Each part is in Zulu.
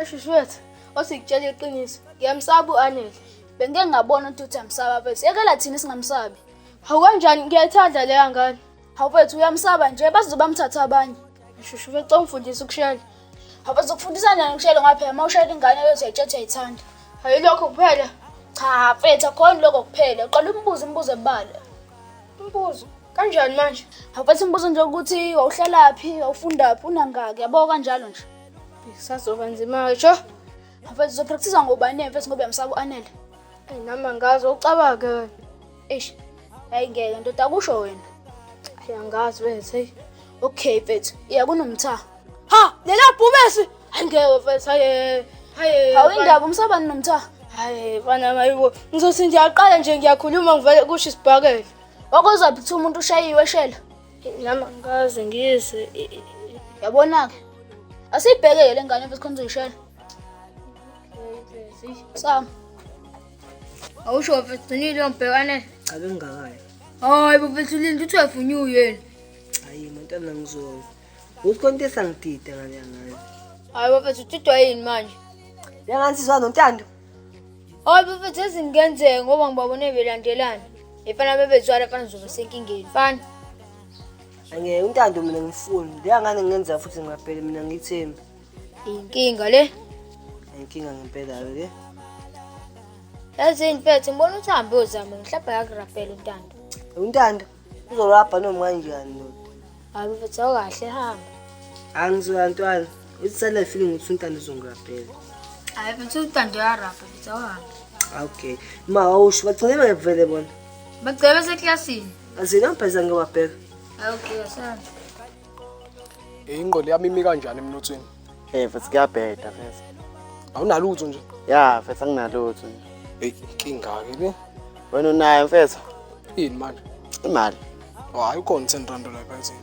Shushuwethu, osikutshela iqiniso. Ngiyamsaba uAnele. Bengeke ngabona ukuthi uyamsaba mfethu. Yekela thina singamsabi. Hawu kanjani ngiyayithanda leya ngane. Hawu mfethu uyamsaba nje bazobamthatha abanye. Shushuwethu ungifundisa ukushela. Hawu bazokufundisa njani ukushela ngaphela mawushela ingane uyayitshela uyayithanda. Hayi lokho kuphela. Cha mfethu akhona lokho kuphela. Uqala umbuzo ebala. Umbuzo kanjani manje? Hawu mfethu umbuzo nje ukuthi wawuhlalaphi, wawufundaphi, unangaki. Yabo kanjalo nje. Sazoba nzima ngisho. Mfethu uzopractice ngobani mfethu ngoba uyamsaba uAnele. Nami ngazi ucabanga wena. Eish. Hayi ngeke ndoda kusho wena. Angazi wethu hey. Okay mfethu. Iya kunomtha. Ha, lela bhumesi. Angeke mfethu haye. Hawu indaba umsaba nomtha. Hayi bana mayibo. Ngizothi ngiyaqala nje ngiyakhuluma ngivele kusho isibhakela. Wakuzaphi ukuthi umuntu ushayiwe shela. Nami ngazi ngiyise. Yabona ke. Asibhekele le ngane mfethu khona uzoyishela. Sam. Awusho mfethu nini umbhekane? Cha bengingakayi. Hayi mfethu lindi uthi uyavunywa yena. Hayi mntana ngizoyo. Usikonto esangidida ngale ngane. Hayi mfethu utidwa yini manje? Lengathi sizwa noNtando. Hayi mfethu ezingenzeka ngoba ngibabone belandelana. Efana bebezwala efana zobe senkingeni. Fana. Angeke uNtando mina ngifuni. Leya ngane ngenza futhi ngaphela mina ngithemba. Inkinga le. Inkinga ngempela ke. Yazini mfethu ngibona uthambe ozama ngihlapha yakurapela uNtando. uNtando uzolapha noma kanjani lo? Hayi mfethu awukahle hamba. Angizoya ntwana. Isala ifile ukuthi uNtando uzongiraphela. Hayi mfethu uNtando yarapha mfethu awuhamba. Okay. Ma awusho bathole bevele bona. Bagcebe seklasini. Azina pheza ngewabheka. Okay, asana. Ingqondo yami imi kanjani emnothweni? Mfethu kuyabheda mfethu. Awunalutho nje? Ya mfethu anginalutho nje. Inkinga ke le. Wena unayo mfethu? Yini manje? Imali. Hayi ukhona 10 rand la phakathi.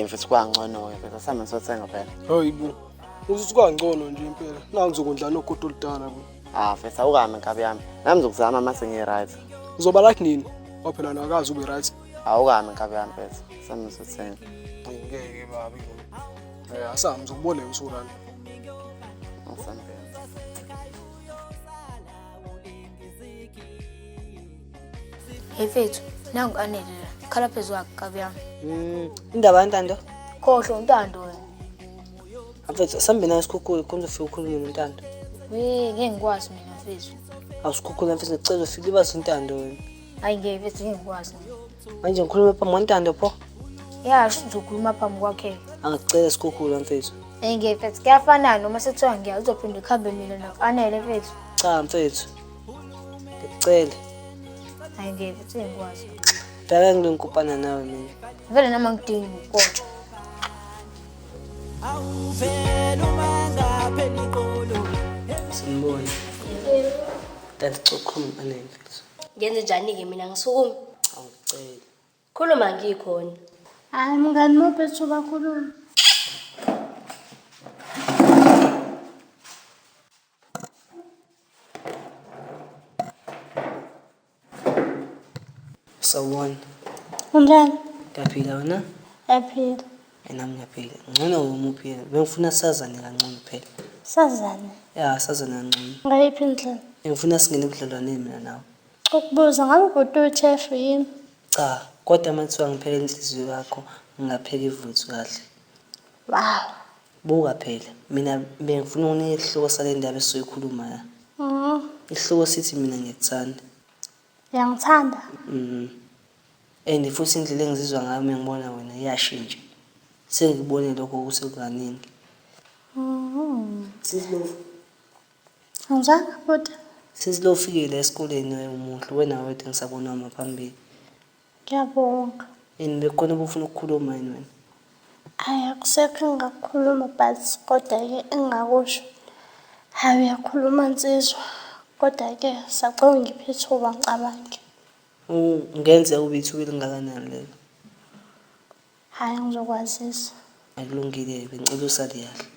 Mfethu kwangcono mfethu asame sothenga phela. Hayibo. Uzuthi kwangcono nje impela. Nangi ngizokudla nogodo oludala bo. Mfethu awukami nkabi yami. Nami ngizokuzama mase ngi right. Uzoba like nini? Waphela nakazi ube right. Awukami nkabi yami mfethu. Asame sothenga. Ngeke babi. Asami ngizokubona usurani. Asante. Hey mfethu, nangu Anele la. Khala phezulu kwakhe kabi yami. Indaba kaNtando? Khohle uNtando wena. Mfethu sambe nayo isikhukhulu khona ufike ukhulume noNtando. Ngeke ngikwazi mina mfethu. Awusikhukhula mfethu ngicela ufike libazi uNtando wena. Hayi ngeke mfethu ngikwazi. Manje ngikhuluma phambi kwaNtando pho? Ya, sizokhuluma phambi kwakhe. Angicela isikhukhula mfethu. Ngeke mfethu kuyafana noma sethiwa ngiya uzophinda ikhambe mina noAnele mfethu. Cha mfethu. Ngicela. Hayi ngeke mfethu ngikwazi. Phela ngilokupana nawe mina. Vele noma ngidinga ukukotha. Awuvela mangaphela iqolo. Simbona. Ngicela Anele mfethu. Ngenze njani ke mina ngisukumi? Awucela. Khuluma ngikhona. Hayi mngani mophethu bakhuluma. Sawubona. Unjani? Ngiyaphila wena? Yaphila. Nami ngiyaphila. Ngcono umuphila. Bengifuna sazane kancane phela. Sazane. Ya, sazane kancane. Ngayiphi indlela? Ngifuna singene ebudlelwaneni mina nawe. Ukubuza ngabe ubhuti chef yini? Cha, kodwa manje ngiphela inhliziyo yakho ngingapheka ivuthu kahle. Wow. Buka phela. Mina bengifuna ukunike isihloko sale ndaba esizoyikhuluma la. Isihloko sithi mina ngikuthanda. Ngiyangithanda. And futhi indlela engizizwa ngayo ngibona wena iyashintsha. Sengikubone lokho kusekukaningi. Ngizanga kodwa. Sizilofikile esikoleni wemuhle wena wethu ngisabona maphambili. Ngiyabonga. Bekhona ubufuna ukukhuluma yini wena? Hayi akusekho engakhuluma but kodwa ke engakusho. Hayi uyakhuluma insizwa. Kodwa ke sacela ngiphe ithuba ngicabange. Ungenze ube ithuba elingakanani lelo? Hayi ngizokwazisa. Akulungile bengicela usale kahle.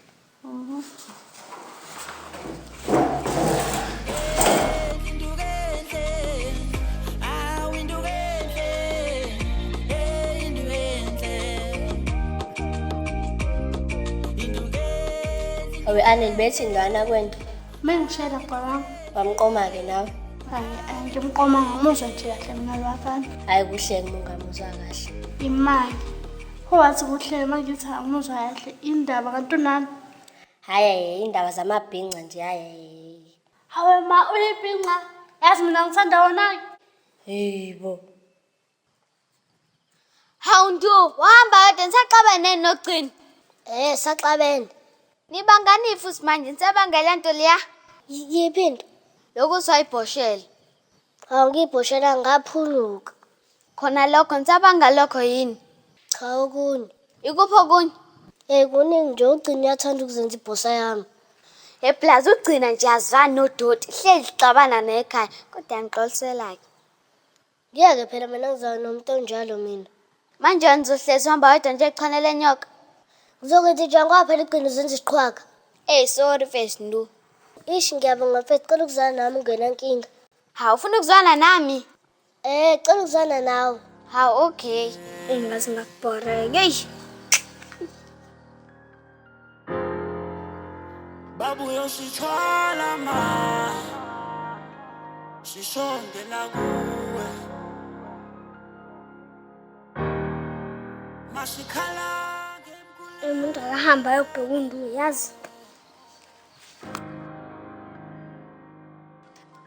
we-Anel bethi ngana kwento. Mengishela baba. Wamqoma-ke nawe. Hayi, ngimqoma ngamuzwa nje kahle mina lwakani. Hhayi kuhle mungamuzwa kahle. Imali. Wathi kuhle mangithi angimuzwa kahle indaba kanti nani? Hhayi indaba zamabhinca nje hayi. Hawe ma uyibhinqa. Yazi mina ngithanda wona. Yebo. Hawndu, wahamba kodwa nisaxabene nogcina. Saxabene. Nibangani futhi manje nisabangela nto leya? Yiphi into? Lokuthi wayibhoshela. Hawu ngiyibhoshela ngaphuluka. Khona lokho nisabanga lokho yini? Cha okunye. Ikuphi okunye? Kuningi nje ugcina uyathanda ukuzenza ibhosa yami. Eplaza ugcina nje azivani nodoti. Hleli xabana nekhaya. Kodwa ngixolisela-ke. Ngiyeke phela mina ngizana nomuntu onjalo mina. Manje nizohlezi uhamba wedwa nje echanele nyoka. Ngizokuthi nje ngoba ugcina uzenza isiqhwaga. Sorry face ndu. Ishi ngiyabonga mfethu, cela ukuzana nami ungenankinga. Hawu ufuna ukuzwana nami? Cela ukuzana nawe. Hawu okay. Engazi ngakubhoreka. Hey. Babu yosithola ma sishongela kuwe Mashikhala Umuntu akahamba ayobheka undu yazi.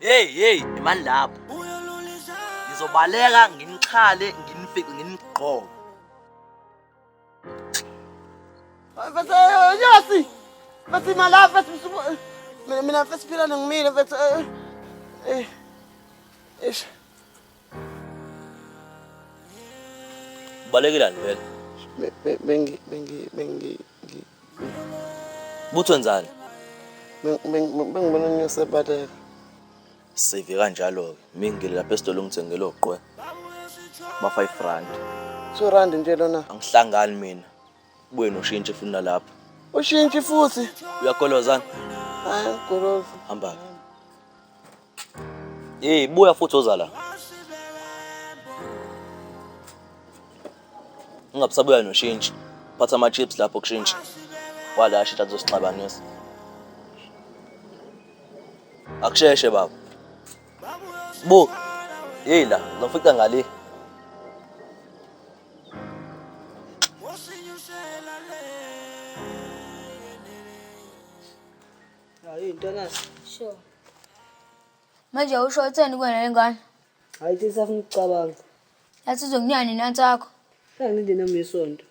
Hey imani lapho ngizobaleka nginichale nginifike nginigqoke Yasi. Mfethu imala mfethu mina mfethu phila ngimile mfethu Eish. balekela vele Bengi buthi wenzani bengibona ngiyosebateka. save kanjalo ke mingile lapha esitolo ngithengele oqwe ba 5 rand R2 nje lona. angihlangani mina buye noshintshi funa lapha Ushintshi futhi. uyakolozana Hayi golozi. hamba buya futhi oza la ungabusabuya noshintshi phatha ama chips lapho kushintshi wala shita zosixabanisa akusheshe baba buka la uzofika ngale Hayi intwana. Sure. Manje usho utheni kwena lengane? Hayi tisafuna ukucabanga. Yathi uzokunyani nansi akho. Ngilinde nami isonto.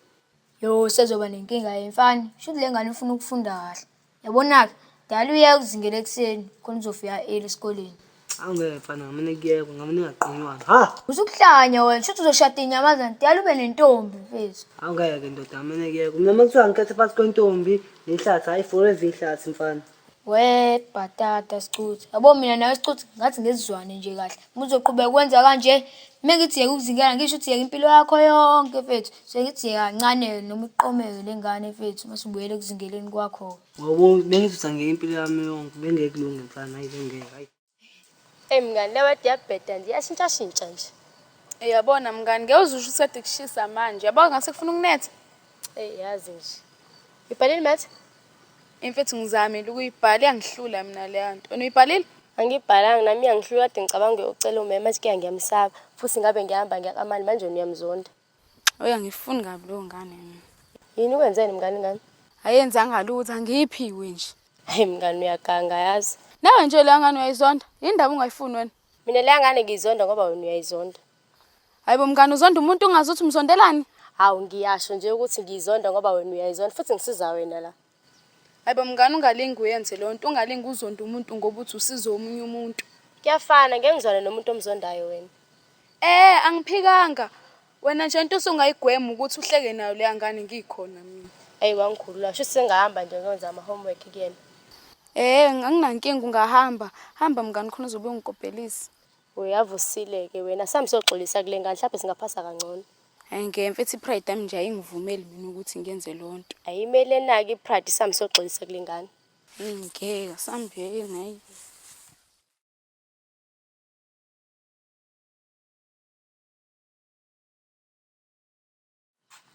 Yo sezoba nenkinga yemfani. Shuthi lengane ufuna ukufunda kahle. Yabona-ke, dala uye ukuzingela ekuseni khona uzofika early esikoleni. Angeke mfana ngamane kuyekho ngamane ngaqinywanga. Ha! Usukuhlanya wena, shuthi uzoshada inyamazana, dala ube nentombi mfethu. Angeke ndoda ngamane kuyekho. Mina makuthiwa ngikhethe phakathi kwentombi nehlathi hayi forever ihlathi mfana. We bhatata sicuthe. Yabo mina nawe sicuthe ngathi ngezizwane nje kahle. Uzoqhubeka ukwenza kanje. Mengithi yeke ukuzingela ngisho uthi yeke impilo yakho yonke mfethu. Sengithi yeke kancane noma iqomeke lengane mfethu masubuyele kuzingeleni kwakho. Ngoba bengizothi angeke impilo yami yonke bengeke kulunge mfana hayi bengeke hayi. Mngani lewe diabeta nje yashintsha nje. Yabona mngani ngiyawuzusho usethi kushisa manje. Yabona ngase kufuna ukunetha. Yazi nje. Ibhalile mathi? Imfethu ngizamile ukuyibhala yangihlula mina leyo nto. Uyibhalile? Angibhalanga nami yangihlula kade ngicabanga uyocela umema athi ke ngiyamsaba. Futhi ngabe ngihamba ngiyakamali manje uyamzonda. Oyangifuni kabi lo ngane mina. Yini ukwenzeni mngani? Ayenzanga lutho angiphiwe nje. Hayi mngani uyaganga yazi. Nawe nje le ngane uyayizonda. Indaba ungayifuni wena. Mina le ngane ngiyizonda ngoba wena uyayizonda. Hayibo mngani uzonda umuntu ungazuthi umzondelani? Hawu ngiyasho nje ukuthi ngiyizonda ngoba wena uyayizonda futhi ngisiza wena la. Hayibo mngani ungalingi uyenze lo nto, ungalingi uzonda umuntu ngoba uthi usizo omunye umuntu. Kuyafana ngeke ngizwane nomuntu omzondayo wena. Angiphikanga. Wena nje into usungayigwema ukuthi uhleke nayo le ngane ngikhona mina. Hayi wangikhulula, sho sengahamba nje ngenza ama homework kuyena. Anginankinga ungahamba. Hamba mngani khona uzobe ungikophelisa. Uyavusile ke wena, sami soxolisa kule ngane mhlawumbe singaphasa kangcono. Hayi ngempethu ipride yami nje ayingivumeli mina ukuthi ngenze lo nto. Ayimele naki ipride sami soxolisa kule ngane. Ngeke sambheke nayi.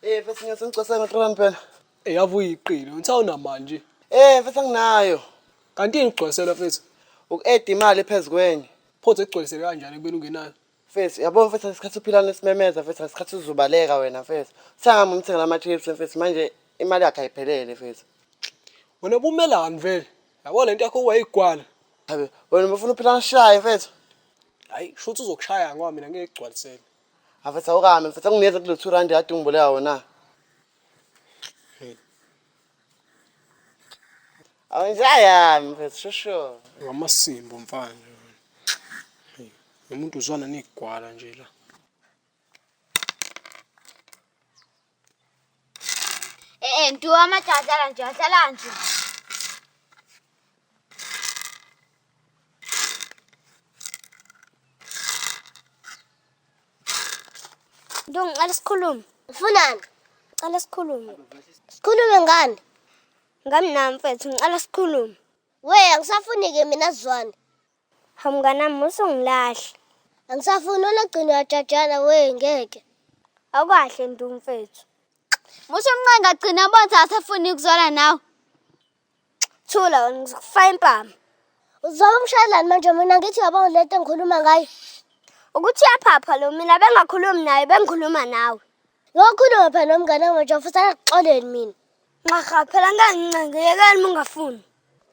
Bese ngiyasengicosela ngo3 phela. Yavu uyiqile, ngithawuna manje. Mfethu anginayo. Kanti yini ugcwalisela mfethu? Uku-add imali phezu kwenye. Phothi ekugcwalisele kanjani ekubeni ungenayo? Mfethu, yabona mfethu isikhathi uphila nesimemeza mfethu, isikhathi uzubaleka wena mfethu. Sengami umthengela ama-chips mfethu, manje imali yakhe ayiphelele mfethu. Wena bumelani vele? Yabo lento yakho wayigwala. Habe, wena ufuna uphila ngishaye mfethu. Hayi, shothi uzokushaya ngoba mina ngeke igcwalisele. Mfethu awukami mfethu, anginikeza kule 200 yadi ungiboleka wona. Awunjaya mfethu shosho. Ngamasimbo mfana nje. Hey, umuntu uzwana negwala nje la. Ntu amadala nje, adlala nje. Nto ngicela sikhulume. Ufunani? Ngicela sikhulume. Sikhulume ngani? Ngami nami mfethu ngicela sikhulume. We angisafuni-ke mina Zwane. Hamnganami usungilahla. Angisafuni olagcina yajajana we ngeke. Awukahle ntu mfethu. Musho mncane ngagcina bonke asafuni ukuzwana nawe. Thula wena ngizokufaya impama. Uzoba umshayelani manje mina ngithi yabona lento engikhuluma ngayo. Ukuthi yaphapha lo mina bengakhulumi naye bengikhuluma nawe. Ngokhuluma phela nomngane wami nje ufuna ukuxoleni mina. Nqa phela ngangiyekani mungafuni.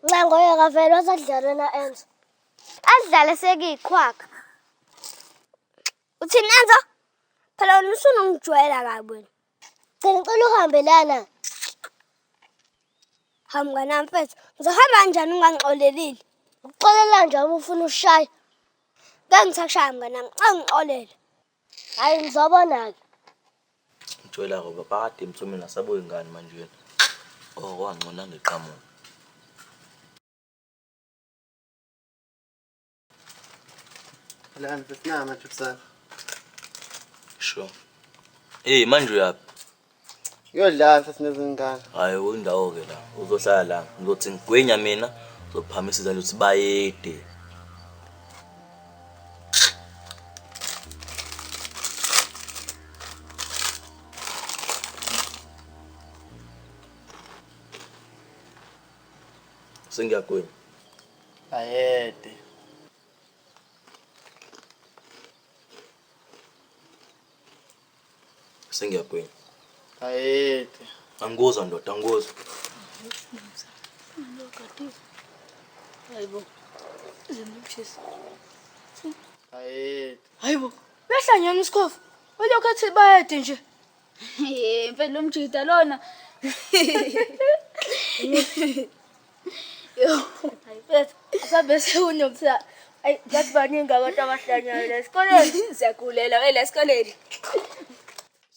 Ncango yeka vele wasadlala na Enzo. Adlale sekiyikhwakha. Uthini Enzo? Phela wena usunongijwayela kabi wena. Ngicela uhambe lana. Hamngana mfethu, ngizohamba kanjani ungangixolelile? Ukuxolela nje uma ufuna ushaya. Ngisashaya mngana, angixolele. Hayi ngizobona-ke. Ngitshela ngoba phakathi emthomeni asabuye ngani manje yena. Wangcona ngeqhamuka. La mfethu nama chips akho. Sure. Manje uyaphi? Yodlala mfethu nezingane. Hayi uyindawo ke la. Uzohlala la. Ngizothi ngigwenya mina, uzophamisa izandla uthi bayede. Sengiyagwenya. Ayede. Sengiyagwenya. Ayede. Angikuzwa ndoda, angikuzwa. Hayibo. Zimshisa. Ayede. Hayibo. Behlanyana isikhofu. Olokho ethi bayede nje. Mfethu lo mjida lona. Yo, ayifethu. Asabe sekunomsa. Ayi, ngathi baningi abantu abahlanyana la esikoleni. Siyakulela wena esikoleni.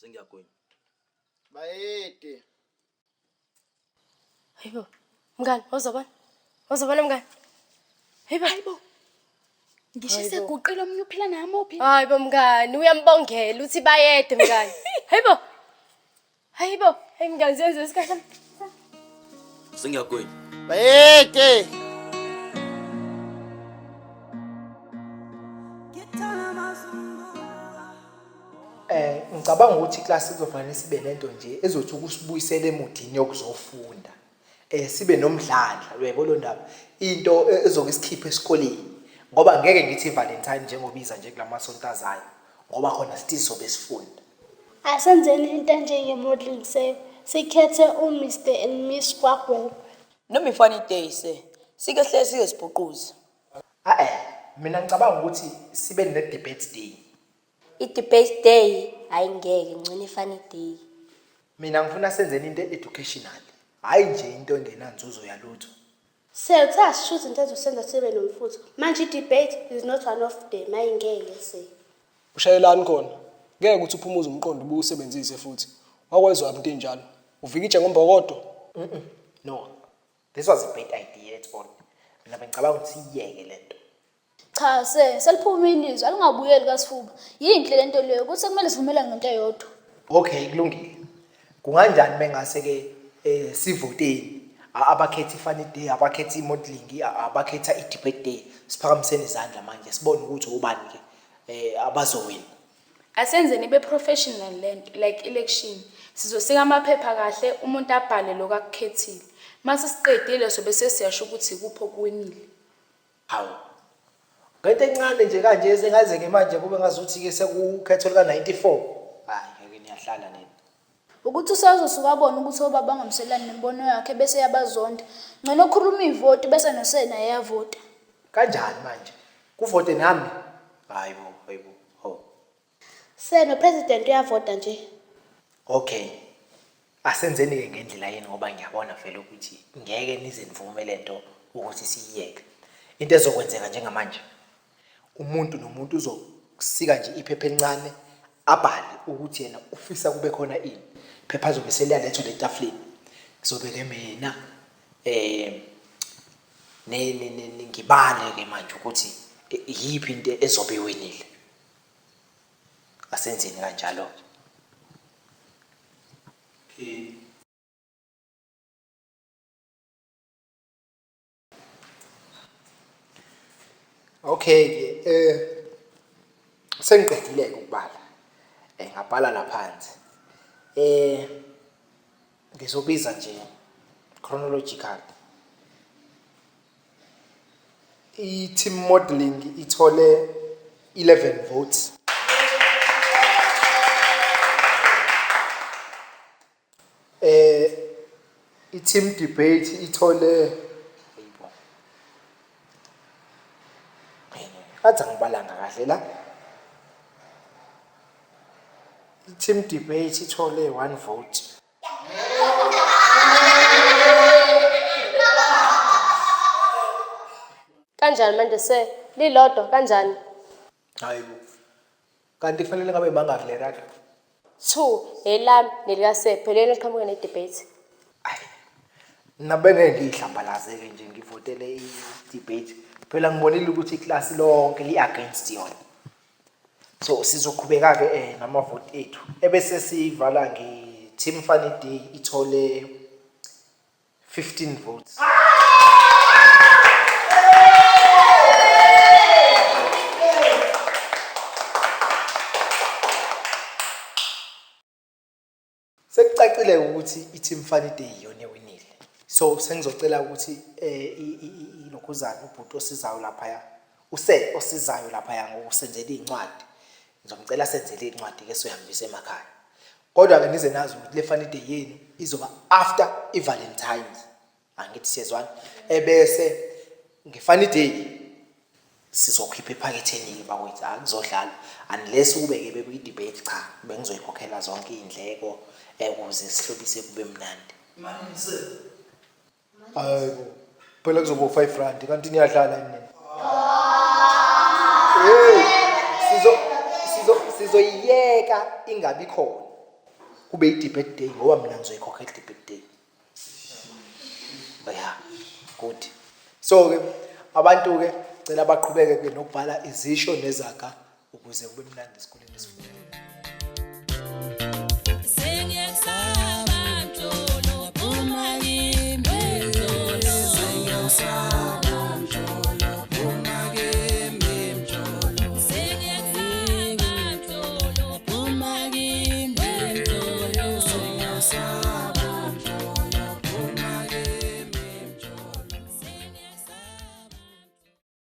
Sengiyagwenya. Bayede. Hayibo. Mngani, wazobona? Wazobona mngani? Hayibo. Ngisho seguqile omunye uphila nami ophi? Hayibo mngani, uyambongela uthi bayede mngani. Hayibo. Hayibo, hey mngani zenze isikhathi. Sengiyagwenya. Bayede. Ngicabanga ukuthi iklasi kuzofanele sibe nento nje ezothi ukusibuyisela emudini yokuzofunda. Sibe nomdlandla lwebo lo ndaba. Into ezokisikhipha esikoleni. Ngoba ngeke ngithi Valentine njengobiza nje kulamasonto azayo. Ngoba khona still sobe sifunda. Asenzeni into njenge-modeling sikhethe uMr and Miss Kwakwe. Noma ifani day sike hle sike sibhuquze. Mina ngicabanga ukuthi sibe ne-debate day. I-debate day ayingeke ngcine funny day. Mina ngifuna senzeni into educational. Hayi nje into engenanzuzo yalutho. Siyothatha sishuthi into ezosenza sibe nomfutho. Manje i-debate is not one of them. Ayingeke se. Ushayelani khona? Ngeke ukuthi uphumuze umqondo ubuye usebenzise futhi. Wakwezwa into enjalo. Uvikitshe ngombokodo. No. This was a bad idea at all. Mina bengicabanga ukuthi iyeke lento. Cha seliphuma ilizwe alingabuyeli kaSifuba. Yinhle lento leyo ukuthi kumele sivumelane ngento eyodwa. Okay, kulungile. Kunganjani mengase ke sivoteni abakhetha ifani day, abakhetha imodeling, abakhetha i-debate day. Siphakamisene izandla manje sibone ukuthi ubani ke abazowina. Asenzeni be professional lento like election. Sizosika amaphepha kahle umuntu abhale lokakukhethile. Mase siqedile sobe sesiyasho ukuthi kupho kuwinile. Hawu. Ngento encane nje kanje sengaze ke manje kube ngazuthi ke sekukhetho lika 94. Hayi ngeke niyahlala nini. Ukuthi usazosuka abone ukuthi obaba bangamselani nembono yakhe bese yabazonda. Ngcono ukhuluma ivoti bese nosena eyavota. Kanjani manje? Kuvote nami? Hayibo. Ho. Seno president uyavota nje. Okay. Asenzeni ke ngendlela yini ngoba ngiyabona vele ukuthi ngeke nize nivume lento ukuthi siyiyeke. Into ezokwenzeka njengamanje. Umuntu nomuntu uzokusika nje iphepha elincane abhale ukuthi yena ufisa kube khona ini. Iphepha azobe seliyalethwa letafuleni. Ngizobeke mina ngibale ke manje ukuthi yiphi into ezobe iwinile. Asenzeni kanjalo. Okay sengiqedile ukubala ngabhala laphansi ngizobiza nje chronological team modeling ithole 11 votes team debate ithole athi ngibalanga kahle la team debate ithole 1 vote Kanjani manje se lilodwa kanjani? hayibo kanti kufanele ngabe mangaki le radio 2 elami nelikasephe leli liqhamuke ne debate. nabenge ngihlambalaze ke nje ngivotele i-debate phela ngibonile ukuthi iclass lonke li-against yona so sizoqhubeka ke namavote ethu ebese sivala nge-team Funny Day ithole 15 votes sekucacile ukuthi i-team Funny Day iyona ewinile so sengizocela ukuthi ilokhuzana ubhuti osizayo lapha osizayo lapha ngokusenzela incwadi ngizomcela senzele incwadi ke soyihambisa emakhaya kodwa ke nize nazi ukuthi le Funny Day yenu izoba after iValentines angithi siyezwana ebese ngeFunny Day sizokhipha ephaketheni bakwethu akuzodlala unless ube ke bekuyi debate cha bengizoyikhokhela zonke indleko ukuze sihlobise kube mnandi hayibo phela kuzoba 5 rand kanti niyadlala yini sizoyiyeka ingabi khona kube i-debate day ngoba mina ngizoyikhokhela i-debate day yeah good so ke abantu ke cela baqhubeke ke nokubhala izisho nezaga ukuze kube mnandi esikoleni esifunayo Sing